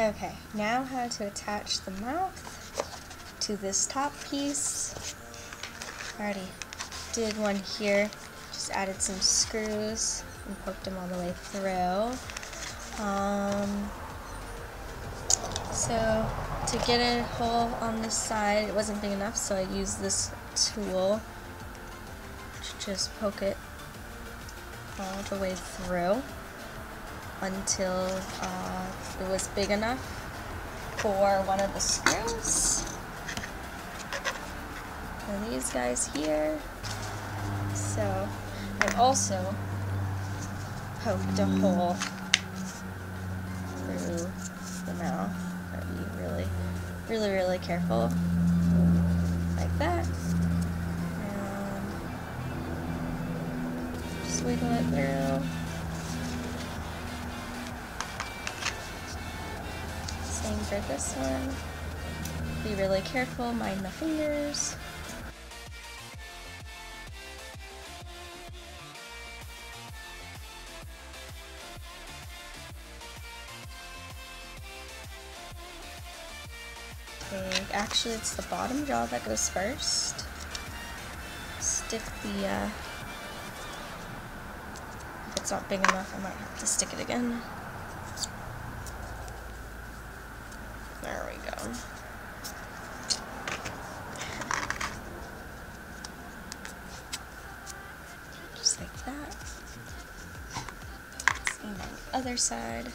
Okay, now how to attach the mouth to this top piece. Already did one here, just added some screws and poked them all the way through. So to get a hole on this side, it wasn't big enough, so I used this tool to just poke it all the way through until it was big enough for one of the screws. And these guys here. So I also poked a hole through the mouth. Gotta be really careful. Like that. And just wiggle it through. Same for this one. Be really careful, mind the fingers. Actually, it's the bottom jaw that goes first. Stick the, if it's not big enough, I might have to stick it again. There we go. Just like that. Same on the other side.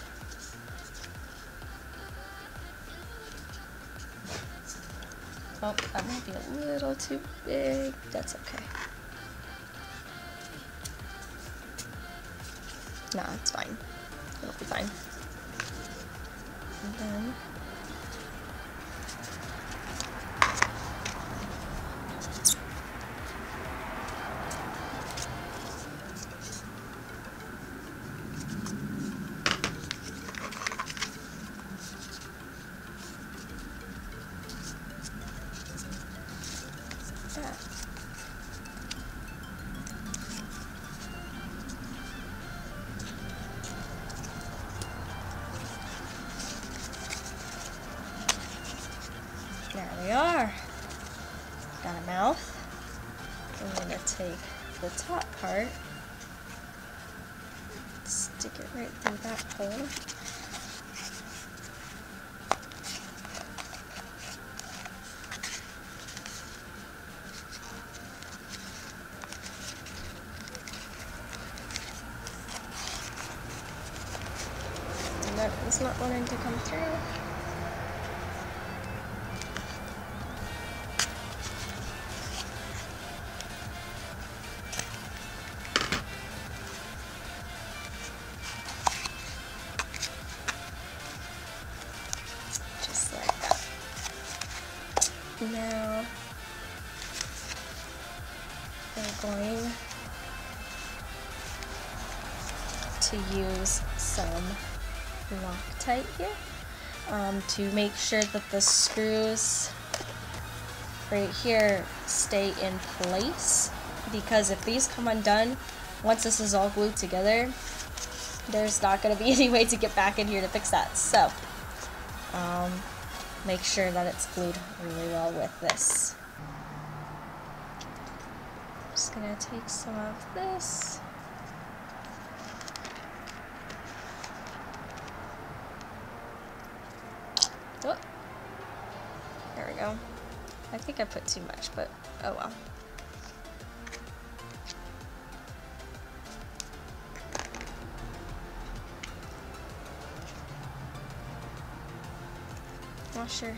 Oh, that might be a little too big. That's okay. No, it's fine. It'll be fine. And then that. There we are. Got a mouth. I'm going to take the top part, stick it right through that hole. And that is not wanting to come through. Now we're going to use some Loctite here to make sure that the screws right here stay in place, because if these come undone, once this is all glued together, there's not going to be any way to get back in here to fix that. So make sure that it's glued really well with this. I'm just gonna take some of this. Oh, there we go. I think I put too much, but oh well. Not sure.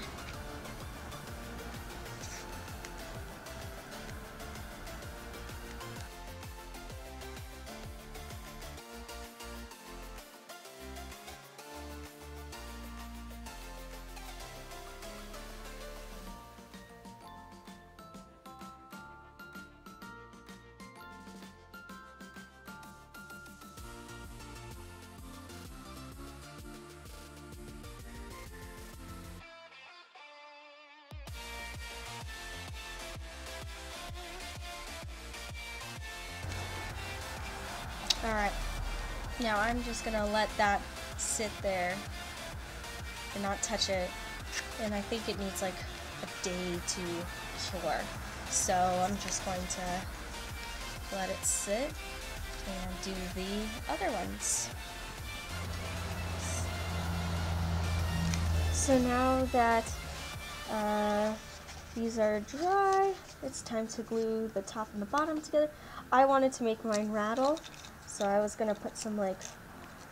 Alright, now I'm just going to let that sit there and not touch it. And I think it needs like a day to cure. So I'm just going to let it sit and do the other ones. So now that these are dry, it's time to glue the top and the bottom together. I wanted to make mine rattle, so I was gonna put some like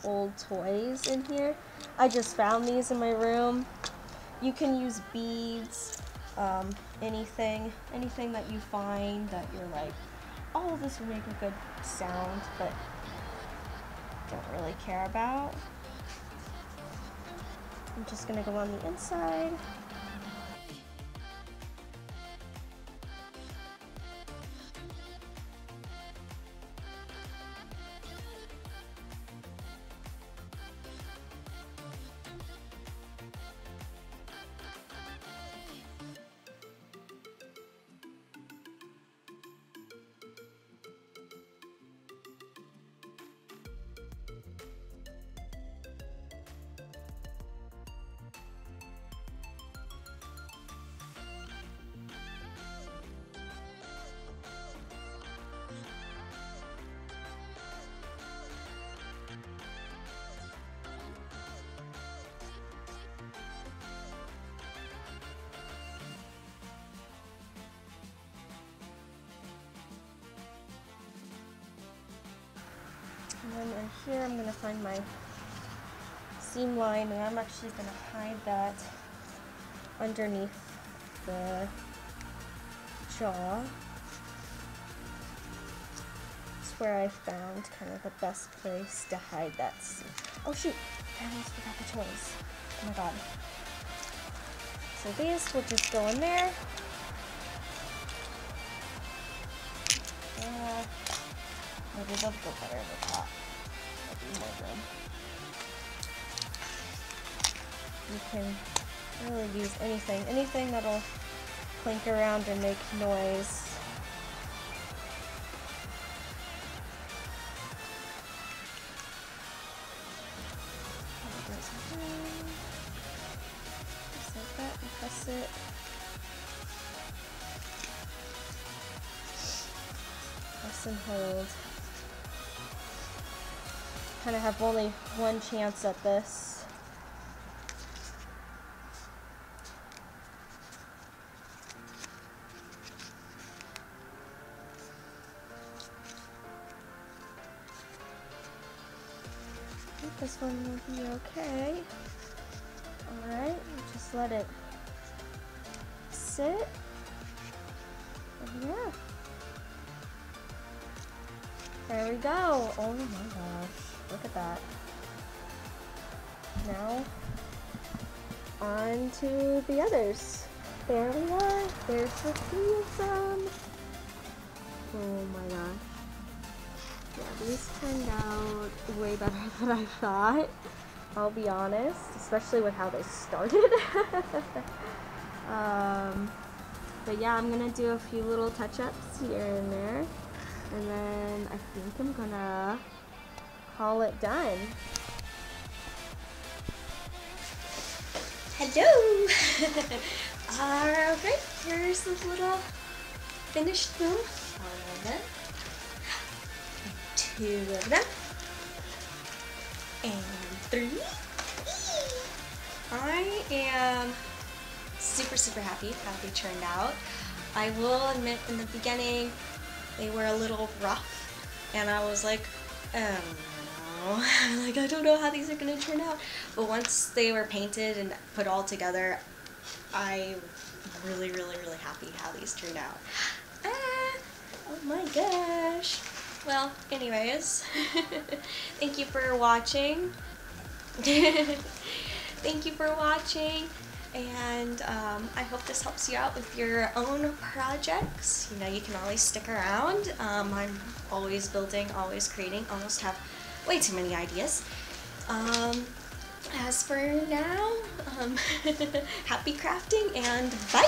old toys in here. I just found these in my room. You can use beads, anything that you find that you're like, oh, this would make a good sound, but don't really care about. I'm just gonna go on the inside. And then in here I'm going to find my seam line, and I'm actually going to hide that underneath the jaw. It's where I found kind of the best place to hide that seam. Oh shoot, I almost forgot the toys. Oh my god. So these will just go in there. Maybe they'll go better at the top. That'd be more good. You can really use anything that'll clink around and make noise. Just like that, and press it. Press and hold. Kind of have only one chance at this. I think this one will be okay. Alright, just let it sit. And yeah. There we go. Oh my gosh. Look at that. Now, on to the others. There we are. There's the three of them. Oh my gosh. Yeah, these turned out way better than I thought. I'll be honest, especially with how they started. But yeah, I'm gonna do a few little touch-ups here and there. And then I think I'm gonna call it done. Hello! Alright, here's the little finished film. One of them. Two of them. And three. I am super happy how they turned out. I will admit in the beginning they were a little rough and I was like, like, I don't know how these are going to turn out. But once they were painted and put all together, I'm really happy how these turned out. Oh my gosh. Well, anyways, thank you for watching. Thank you for watching. And I hope this helps you out with your own projects. You know, you can always stick around. I'm always building, always creating, almost have way too many ideas. As for now, happy crafting and bye!